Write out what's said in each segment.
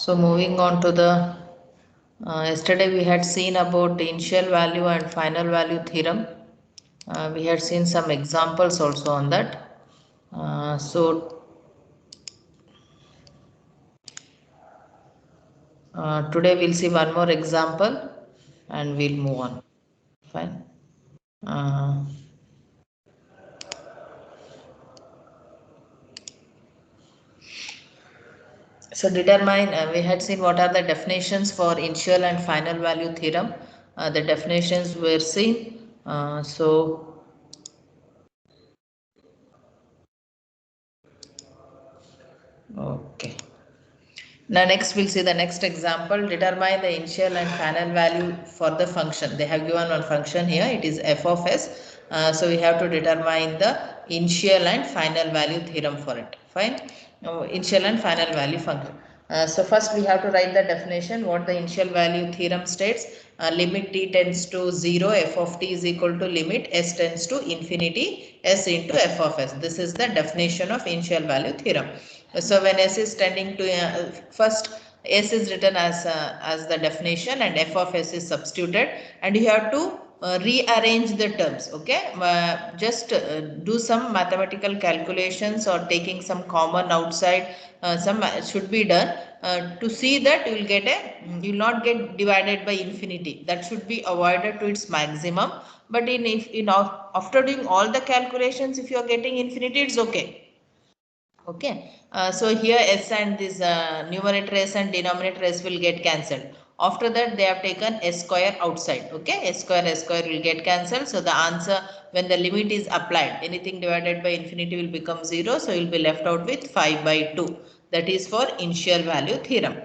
So moving on to the yesterday we had seen about initial value and final value theorem. We had seen some examples also on that. Today we'll see one more example and we'll move on. Fine. Uh, so determine, we had seen what are the definitions for initial and final value theorem. The definitions were seen. Okay. Now next we'll see the next example. Determine the initial and final value for the function. They have given one function here. It is f of s. So we have to determine the initial and final value theorem for it. Fine. Now, initial and final value function. So first we have to write the definition. What the initial value theorem states. Limit t tends to 0, f of t is equal to limit s tends to infinity s into f of s. This is the definition of initial value theorem. So when s is tending to first s is written as the definition and f of s is substituted, and you have to rearrange the terms. Okay, just do some mathematical calculations or taking some common outside, some should be done to see that you will get you will not get divided by infinity. That should be avoided to its maximum. But after doing all the calculations, if you are getting infinity, it's okay. Okay, so here s and this numerator s and denominator s will get cancelled. After that, they have taken s square outside. Okay, s square will get cancelled. So the answer when the limit is applied, anything divided by infinity will become 0. So you will be left out with 5 by 2. That is for initial value theorem.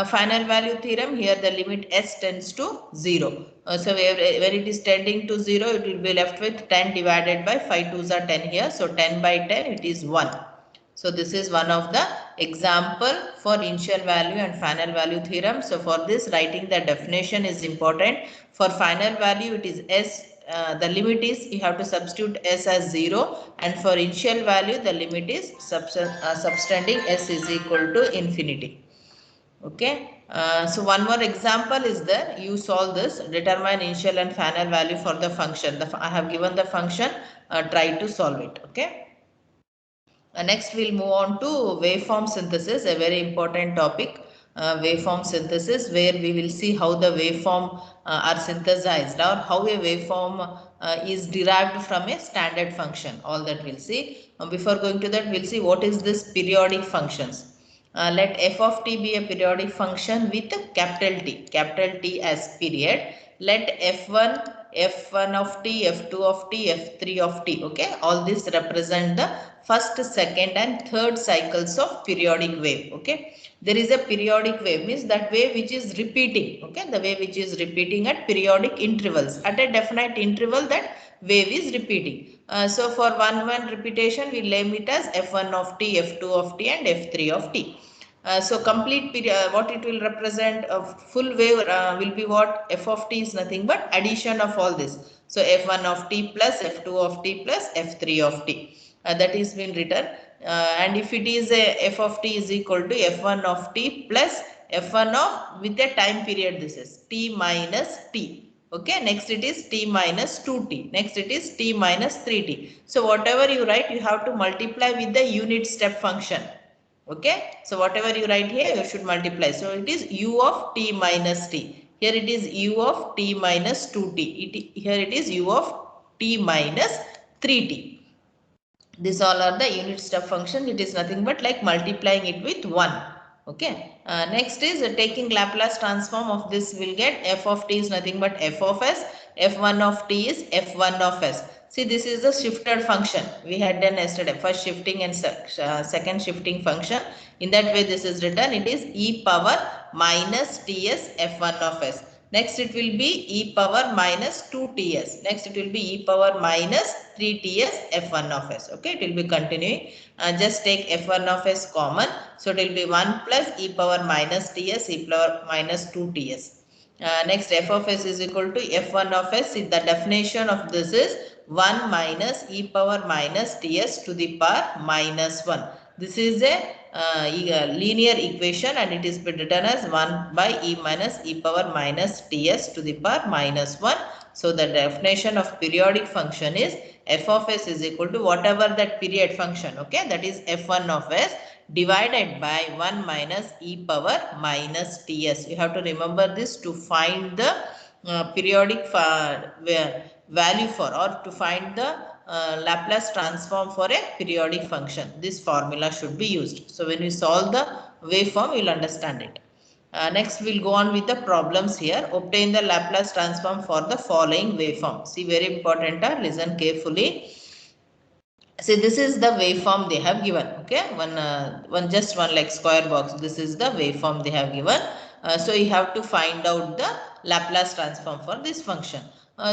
Final value theorem, here the limit s tends to 0. So when it is tending to 0, it will be left with 10 divided by 5 2s are 10 here. So 10 by 10, it is 1. So this is one of the example for initial value and final value theorem. So for this, writing the definition is important. For final value, it is s. The limit is, you have to substitute s as 0, and for initial value the limit is subtending s is equal to infinity. Okay, so one more example is there. You solve this. Determine initial and final value for the function. I have given the function. Try to solve it. Okay. Next we'll move on to waveform synthesis, a very important topic. Waveform synthesis, where we will see how the waveform are synthesized, or how a waveform is derived from a standard function. All that we'll see. Before going to that, we'll see what is this periodic functions. Let f of t be a periodic function with capital T as period. Let f1 of t, f2 of t, f3 of t. Okay, all this represent the first, second and third cycles of periodic wave. Okay, there is a periodic wave, means that wave which is repeating. Okay, the wave which is repeating at periodic intervals. At a definite interval, that wave is repeating. So for one repetition, we name it as f1 of t, f2 of t and f3 of t. So complete period, what it will represent, a full wave will be what? F of t is nothing but addition of all this. So f1 of t plus f2 of t plus f3 of t. That is been written. And if it is a f of t is equal to f1 of t plus f1 of, with a time period, this is t minus t. Okay, next it is t minus 2t. Next it is t minus 3t. So whatever you write, you have to multiply with the unit step function. Okay, so whatever you write here, you should multiply. So it is u of t minus t. Here it is u of t minus 2t. Here it is u of t minus 3t. These all are the unit step function. It is nothing but like multiplying it with 1. Okay. Next is taking Laplace transform of this, will get f of t is nothing but f of s. f1 of t is f1 of s. See, this is the shifted function we had done yesterday. First shifting and second shifting function. In that way, this is written. It is e power minus ts f1 of s. Next it will be e power minus 2ts. Next it will be e power minus 3ts f1 of s. Okay, it will be continuing. Just take f1 of s common. So it will be 1 plus e power minus ts, e power minus 2ts. Next f of s is equal to f1 of s. The definition of this is 1 minus e power minus ts to the power minus 1. This is a linear equation, and it is written as 1 by e minus e power minus ts to the power minus 1. So the definition of periodic function is f of s is equal to whatever that period function, okay, that is f1 of s divided by 1 minus e power minus ts. You have to remember this to find the periodic value for, or to find the Laplace transform for a periodic function. This formula should be used. So when we solve the waveform, you will understand it. Next, we'll go on with the problems here. Obtain the Laplace transform for the following waveform. See, very important. Listen carefully. See, this is the waveform they have given. Okay, one like square box. This is the waveform they have given. So you have to find out the Laplace transform for this function.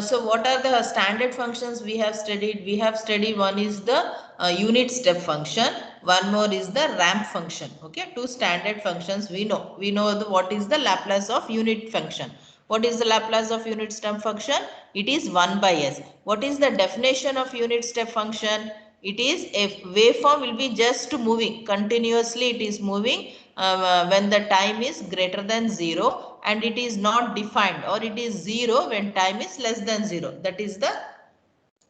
So what are the standard functions we have studied? We have studied, one is the unit step function. One more is the ramp function. Okay, two standard functions we know. We know what is the Laplace of unit function. What is the Laplace of unit step function? It is 1 by s. What is the definition of unit step function? It is a waveform will be just moving continuously. It is moving when the time is greater than 0, and it is not defined, or it is 0 when time is less than 0. That is the,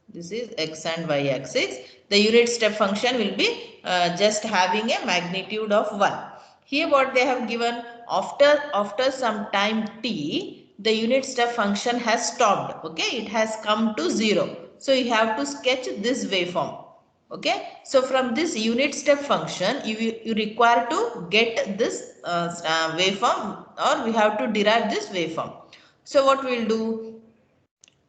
this is x and y axis. The unit step function will be just having a magnitude of 1. Here what they have given, after some time t, the unit step function has stopped. Okay, it has come to 0. So you have to sketch this waveform. Okay, so from this unit step function, you require to get this waveform, or we have to derive this waveform. So what we will do,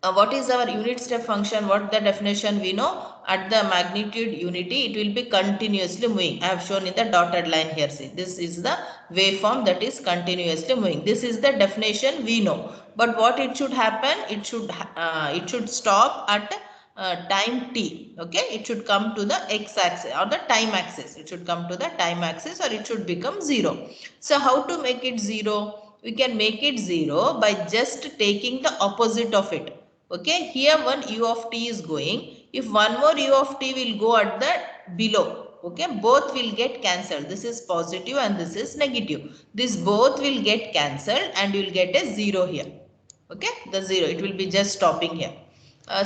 what is our unit step function? What the definition we know? At the magnitude unity, it will be continuously moving. I have shown in the dotted line here. See, this is the waveform that is continuously moving. This is the definition we know. But what it should happen? It should stop at time t. Okay, it should come to the x-axis or the time axis. It should come to the time axis, or it should become 0. So how to make it 0? We can make it 0 by just taking the opposite of it. Okay, here one u of t is going. If one more u of t will go at the below, okay, both will get cancelled. This is positive and this is negative. This both will get cancelled and you will get a 0 here. Okay, the 0, it will be just stopping here.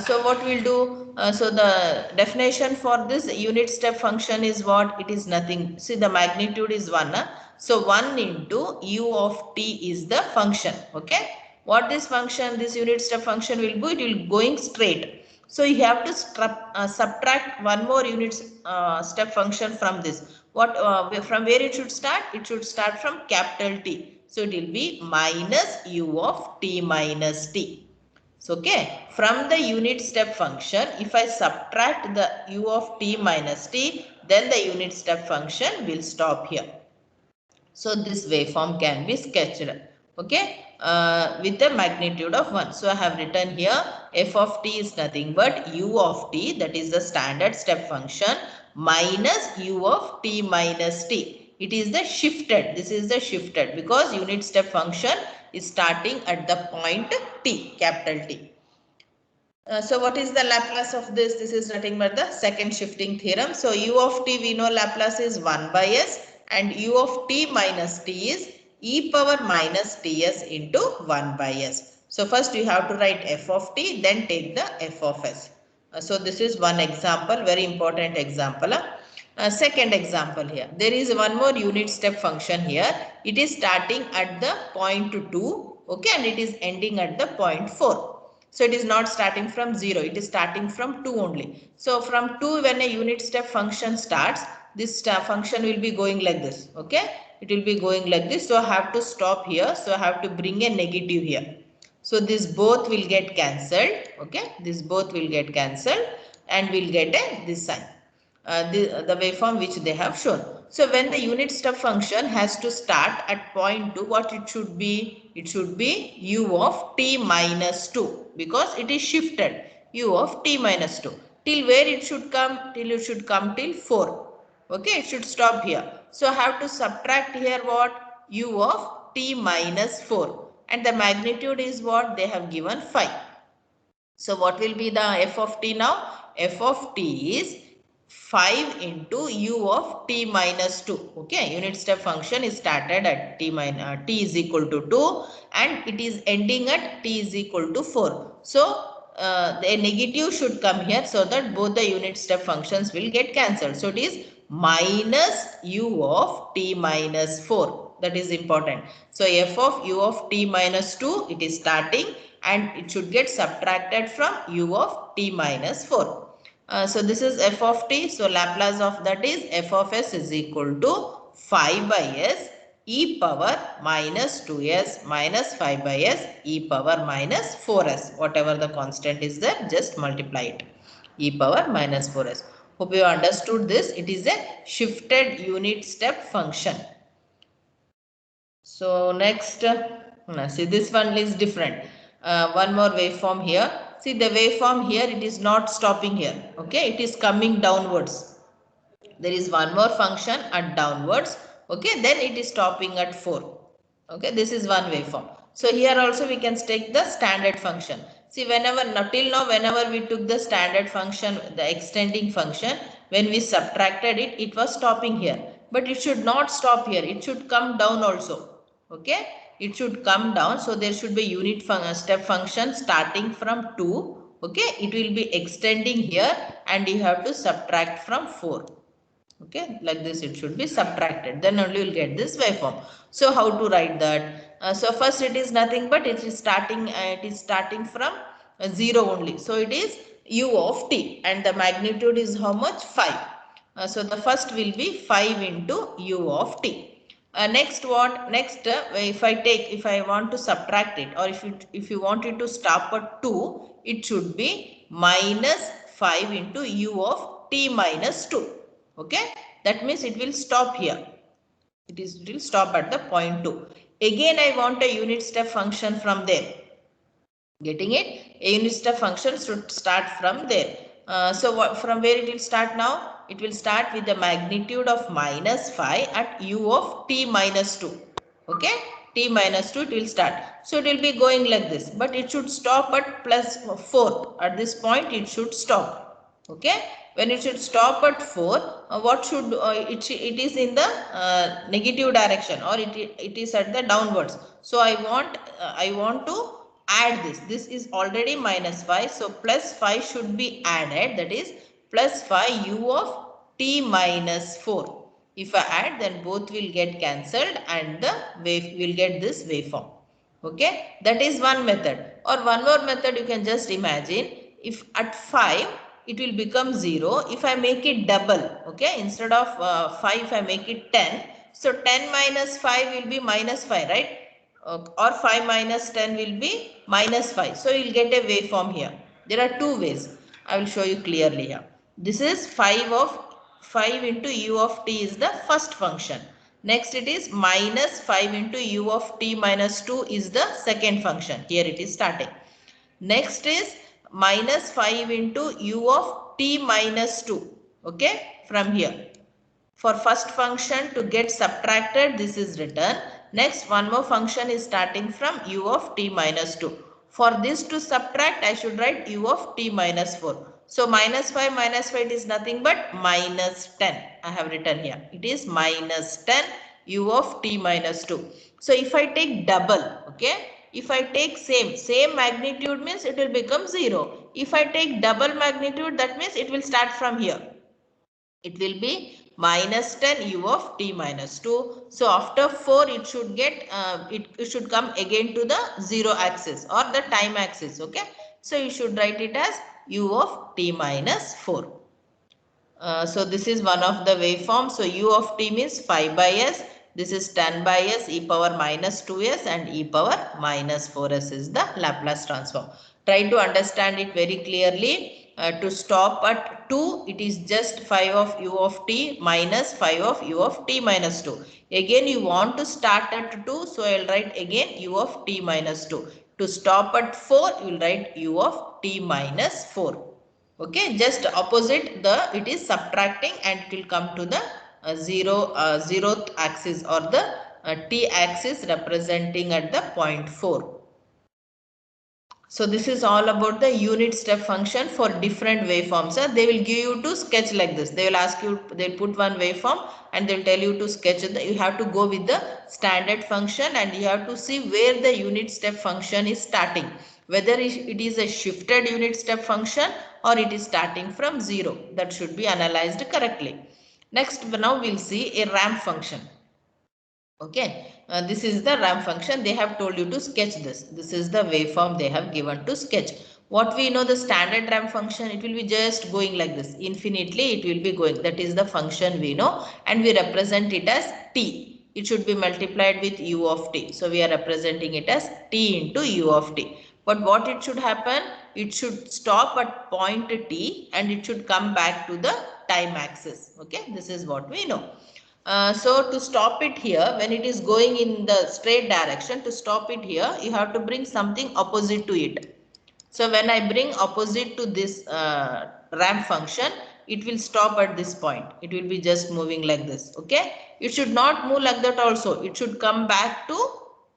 So what we'll do, so the definition for this unit step function is what? It is nothing. See, the magnitude is 1. So 1 into u of t is the function. Okay, what this function, this unit step function will do, it will going straight. So you have to subtract one more unit step function from this. What from where it should start? It should start from capital T. So it will be minus u of t minus t. So, okay, from the unit step function, if I subtract the u of t minus t, then the unit step function will stop here. So, this waveform can be sketched, okay, with the magnitude of 1. So, I have written here f of t is nothing but u of t, that is the standard step function, minus u of t minus t. It is the shifted, this is the shifted, because unit step function is starting at the point t, capital T. So what is the Laplace of this? This is nothing but the second shifting theorem. So u of t we know Laplace is 1 by s, and u of t minus t is e power minus ts into 1 by s. So first you have to write f of t, then take the f of s. So this is one example, very important example. Second example here, there is one more unit step function here. It is starting at the point 2, okay, and it is ending at the point 4. So it is not starting from 0, it is starting from 2 only. So from 2, when a unit step function starts, this function will be going like this, okay, it will be going like this. So I have to stop here, so I have to bring a negative here. So this both will get cancelled, okay, this both will get cancelled, and we'll get this sign. The waveform which they have shown. So when the unit step function has to start at point 2, what it should be? It should be u of t minus 2, because it is shifted, u of t minus 2. Till where it should come? Till it should come till 4. Okay, it should stop here. So I have to subtract here what? U of t minus 4. And the magnitude is what? They have given 5. So what will be the f of t now? F of t is 5 into u of t minus 2. Okay, unit step function is started at t is equal to 2 and it is ending at t is equal to 4. So the negative should come here so that both the unit step functions will get cancelled. So it is minus u of t minus 4. That is important. So f of u of t minus 2, it is starting and it should get subtracted from u of t minus 4. So this is f of t. So Laplace of that is f of s is equal to 5 by s e power minus 2s minus 5 by s e power minus 4s. Whatever the constant is there, just multiply it. E power minus 4s. Hope you understood this. It is a shifted unit step function. So next, see this one is different. One more waveform here. See the waveform here, it is not stopping here. Okay, it is coming downwards. There is one more function at downwards. Okay, then it is stopping at 4. Okay, this is one waveform. So here also we can take the standard function. See whenever, till now whenever we took the standard function, the extending function, when we subtracted it, it was stopping here. But it should not stop here. It should come down also. Okay, it should come down. So there should be unit step function starting from 2. Okay, it will be extending here and you have to subtract from 4. Okay, like this it should be subtracted, then only you will get this waveform. So how to write that? So first it is nothing but it is starting from 0 only. So it is u of t and the magnitude is how much? 5. So the first will be 5 into u of t. Next what? Next if I want to subtract it, or if you want it to stop at 2, it should be minus 5 into u of t minus 2. Okay, that means it will stop here. It will stop at the point 2. Again I want a unit step function from there. Getting it? A unit step function should start from there. So from where it will start now? It will start with the magnitude of minus 5 at u of t minus 2. Okay, t minus 2 it will start. So it will be going like this, but it should stop at plus 4. At this point it should stop. Okay, when it should stop at 4, what should it is in the negative direction, or it is at the downwards. So I want to add this is already minus 5, so plus 5 should be added, that is plus 5 u of t minus 4. If I add, then both will get cancelled and the wave will get this waveform. Okay, that is one method. Or one more method, you can just imagine, if at 5 it will become 0, if I make it double, okay, instead of 5 I make it 10, so 10 minus 5 will be minus 5, right? Or 5 minus 10 will be minus 5. So you will get a waveform here. There are two ways. I will show you clearly here. This is 5 into u of t is the first function. Next it is minus 5 into u of t minus 2 is the second function. Here it is starting. Next is minus 5 into u of t minus 2. Okay, from here. For first function to get subtracted, this is written. Next, one more function is starting from u of t minus 2. For this to subtract, I should write u of t minus 4. So minus 5 is nothing but minus 10. I have written here. It is minus 10 u of t minus 2. So if I take double, okay, if I take same magnitude means it will become 0. If I take double magnitude, that means it will start from here. It will be minus 10 u of t minus 2. So after 4 it should get it should come again to the 0 axis or the time axis. Okay, so you should write it as u of t minus 4. So this is one of the waveforms. So u of t means 5 by s. This is 10 by s e power minus 2s and e power minus 4s is the Laplace transform. Try to understand it very clearly. To stop at 2, it is just 5 of u of t minus 5 of u of t minus 2. Again you want to start at 2, so I will write again u of t minus 2. To stop at 4, you will write u of t minus 4. Okay, just opposite it is subtracting and it will come to the zeroth axis or the t axis representing at the point 4. So this is all about the unit step function for different waveforms. They will give you to sketch like this. They will ask you, they'll put one waveform and they'll tell you to sketch it. You have to go with the standard function and you have to see where the unit step function is starting. Whether it is a shifted unit step function or it is starting from 0. That should be analyzed correctly. Next, now we'll see a ramp function. Okay, this is the ramp function. They have told you to sketch this. This is the waveform they have given to sketch. What we know, the standard ramp function, it will be just going like this. Infinitely it will be going. That is the function we know and we represent it as t. It should be multiplied with u of t. So we are representing it as t into u of t. But what it should happen? It should stop at point t and it should come back to the time axis. Okay, this is what we know. So to stop it here, when it is going in the straight direction, to stop it here, you have to bring something opposite to it. So when I bring opposite to this ramp function, it will stop at this point. It will be just moving like this. Okay. It should not move like that also. It should come back to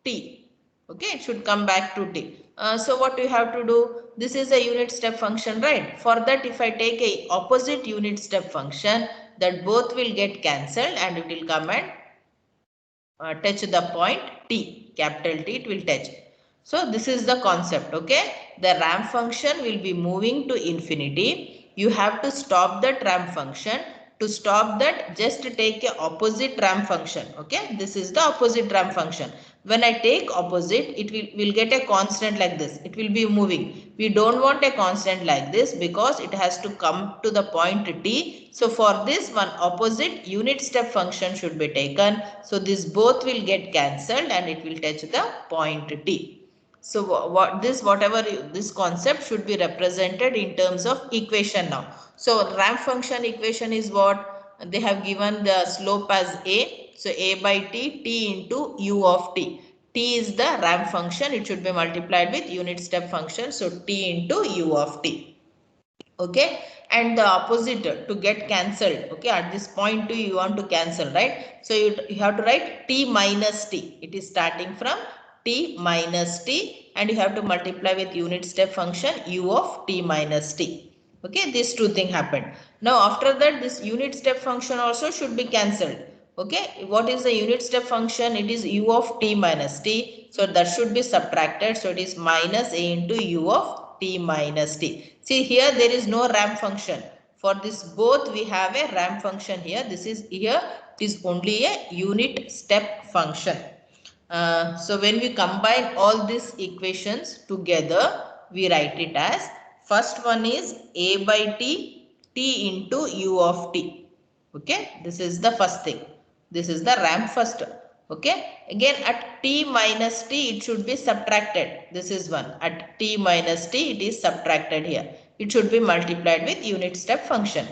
t. Okay. It should come back to t. So what you have to do? This is a unit step function, right? For that, if I take a opposite unit step function, that both will get cancelled and it will come and touch the point t, capital T, it will touch. So this is the concept. Okay, the ramp function will be moving to infinity. You have to stop that ramp function. To stop that, just take a opposite ramp function. Okay, this is the opposite ramp function. When I take opposite, it will get a constant like this. It will be moving. We don't want a constant like this because it has to come to the point t. So for this one, opposite unit step function should be taken. So this both will get cancelled and it will touch the point t. So whatever this concept should be represented in terms of equation now. So ramp function equation is what they have given the slope as a. So a by t, t into u of t. T is the ramp function. It should be multiplied with unit step function. So t into u of t. Okay, and the opposite to get cancelled. Okay, at this point too you want to cancel, right? So you have to write t minus t. It is starting from t minus t and you have to multiply with unit step function u of t minus t. Okay, these two things happened. Now after that, this unit step function also should be cancelled. Okay, what is the unit step function? It is u of t minus t. So that should be subtracted. So it is minus a into u of t minus t. See here there is no ramp function. For this both we have a ramp function here. This is here. It is only a unit step function. So when we combine all these equations together, we write it as first one is a by t, t into u of t. Okay, this is the first thing. This is the ramp first. Okay, again at t minus t it should be subtracted. This is one. At t minus t it is subtracted here. It should be multiplied with unit step function.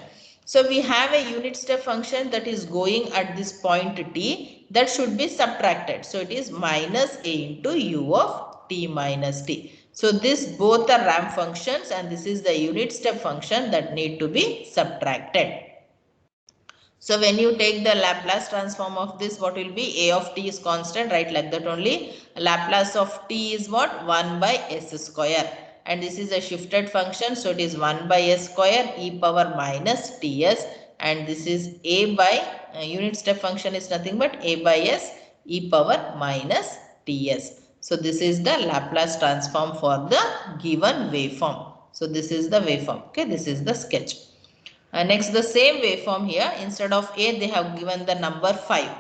So we have a unit step function that is going at this point t, that should be subtracted. So it is minus a into u of t minus t. So this both are ramp functions and this is the unit step function that need to be subtracted. So when you take the Laplace transform of this, what will be? A of t is constant, right? Like that only. Laplace of t is what? 1 by s square. And this is a shifted function. So it is 1 by s square e power minus ts. And this is a by, unit step function is nothing but a by s e power minus ts. So this is the Laplace transform for the given waveform. So this is the waveform. Okay, this is the sketch. Next, the same waveform here, instead of a they have given the number 5.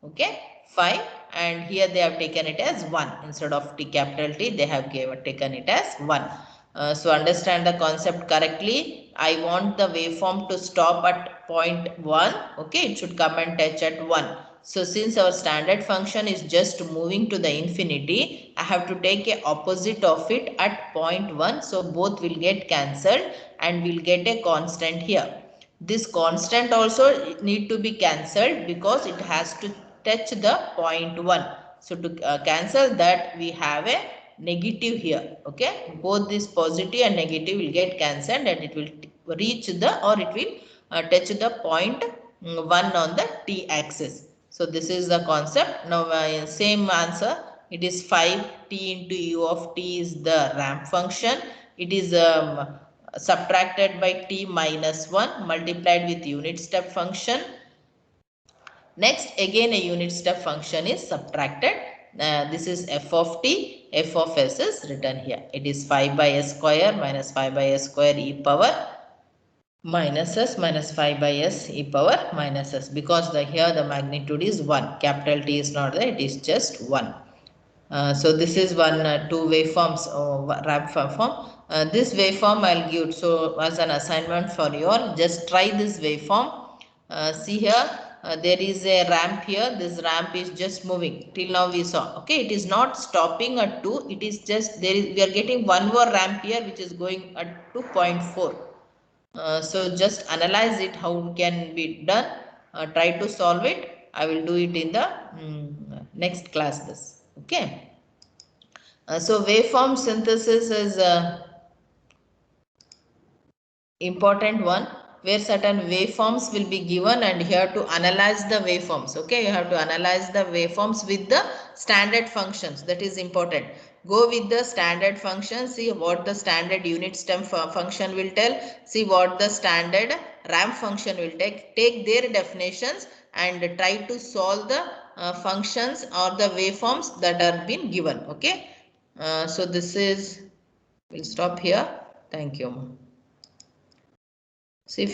Okay, 5, and here they have taken it as 1. Instead of t capital T they have taken it as 1. So understand the concept correctly. I want the waveform to stop at point 1. Okay, it should come and touch at 1. So since our standard function is just moving to the infinity, I have to take a opposite of it at point 1. So both will get cancelled and we'll get a constant here. This constant also need to be cancelled because it has to touch the point 1. So to cancel that, we have a negative here. Okay, both this positive and negative will get cancelled and it will reach the, or it will touch the point 1 on the t axis. So this is the concept. Now same answer. It is 5t into u of t is the ramp function. It is subtracted by t minus 1 multiplied with unit step function. Next, again a unit step function is subtracted. This is f of t, f of s is written here. It is 5 by s square minus 5 by s square e power minus s minus 5 by s e power minus s, because here the magnitude is 1. Capital T is not there, it is just 1. So this is two waveforms, ramp form. This waveform I'll give so as an assignment for you all. Just try this waveform. See here, there is a ramp here. This ramp is just moving. Till now we saw. Okay, it is not stopping at 2. It is just we are getting one more ramp here which is going at 2.4. So just analyze it how it can be done. Try to solve it. I will do it in the next class. This okay. So waveform synthesis is important one, where certain waveforms will be given and you have to analyze the waveforms. Okay, you have to analyze the waveforms with the standard functions. That is important. Go with the standard function, see what the standard unit step function will tell, see what the standard ramp function will take their definitions and try to solve the functions or the waveforms that are been given. Okay, so this is, we'll stop here. Thank you. See if